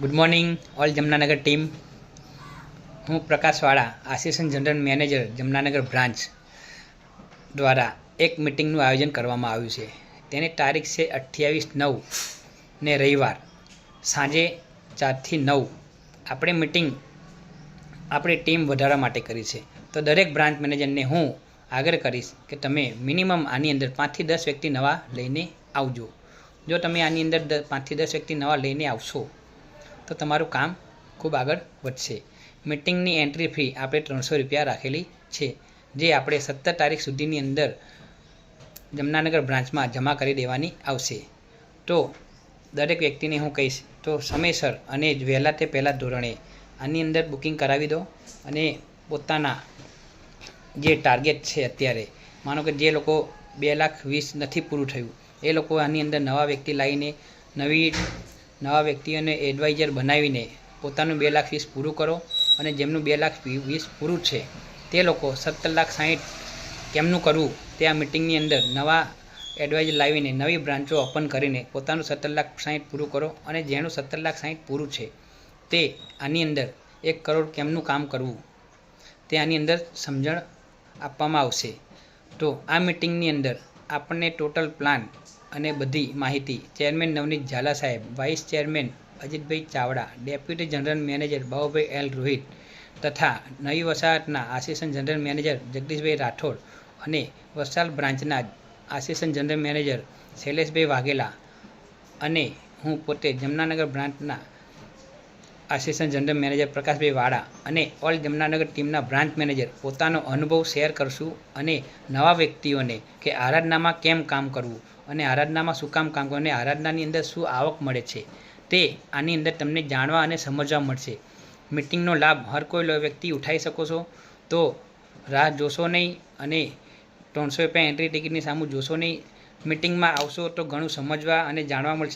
Good morning all Jamnanagar team. હું પ્રકાશવાળા, assistant general manager Jamnanagar branch દ્વારા એક મિટિંગનું આયોજન કરવામાં આવ્યું છે. તેની તારીખ છે 28/9 ને રવિવાર સાંજે 4 થી 9. આપણે મિટિંગ આપણી ટીમ વધારવા માટે કરી છે. તો દરેક બ્રાન્ચ મેનેજરને હું આગ્રહ કરીશ કે તમે મિનિમમ આની અંદર 5 થી 10 વ્યક્તિ નવા લઈને આવજો. જો તમે આની અંદર 5 થી 10 વ્યક્તિ નવા લઈને આવશો તો તમારું કામ ખૂબ આગળ વધશે. મિટિંગની એન્ટ્રી ફી આપણે 300 રૂપિયા રાખેલી છે, જે આપણે 17 તારીખ સુધીની અંદર જમનાનગર બ્રાન્ચમાં જમા કરી દેવાની આવશે. તો દરેક વ્યક્તિને હું કહીશ તો સમયસર અને વહેલા તે પહેલાં ધોરણે આની અંદર બુકિંગ કરાવી દો અને પોતાના જે ટાર્ગેટ છે અત્યારે, માનો કે જે લોકો 2,20,000 નથી પૂરું થયું એ લોકો આની અંદર નવા વ્યક્તિ લાવીને નવા વ્યક્તિઓને એડવાઇઝર બનાવીને પોતાનું 2,20,000 પૂરું કરો. અને જેમનું 2,20,000 પૂરું છે તે લોકો 17,60,000 કેમનું કરવું તે આ મિટિંગની અંદર નવા એડવાઇઝર લાવીને નવી બ્રાન્ચો ઓપન કરીને પોતાનું 17,60,000 પૂરું કરો. અને જેનું 17,60,000 પૂરું છે તે આની અંદર 1 કરોડ કેમનું કામ કરવું તે આની અંદર સમજણ આપવામાં આવશે. તો આ મિટિંગની અંદર આપણને ટોટલ પ્લાન અને બધી માહિતી ચેરમેન નવનીત ઝાલા સાહેબ, vice chairman Ajitbhai Chavda, deputy general manager Babubhai L Rohit તથા નવી વસાહતના assistant general manager Jagdishbhai Rathod અને વલસાડ બ્રાન્ચના assistant general manager Shaileshbhai Vaghela અને હું પોતે જમનાનગર બ્રાન્ચના આસિસ્ટન્ટ જનરલ મેનેજર પ્રકાશભાઈ વાળા અને ઓલ જમનાનગર ટીમના બ્રાન્ચ મેનેજર પોતાનો અનુભવ શેર કરશું અને નવા વ્યક્તિઓને કે આરાધનામાં કેમ કામ કરવું અને આરાધનામાં શું કામ કરવું અને આરાધનાની અંદર શું આવક મળે છે તે આની અંદર તમને જાણવા અને સમજવા મળશે. મિટિંગનો લાભ હર કોઈ વ્યક્તિ ઉઠાવી શકો છો. તો રાહ જોશો નહીં અને 300 રૂપિયા એન્ટ્રી ટિકિટની સામે જોશો નહીં. મિટિંગમાં આવશો તો ઘણું સમજવા અને જાણવા મળશે.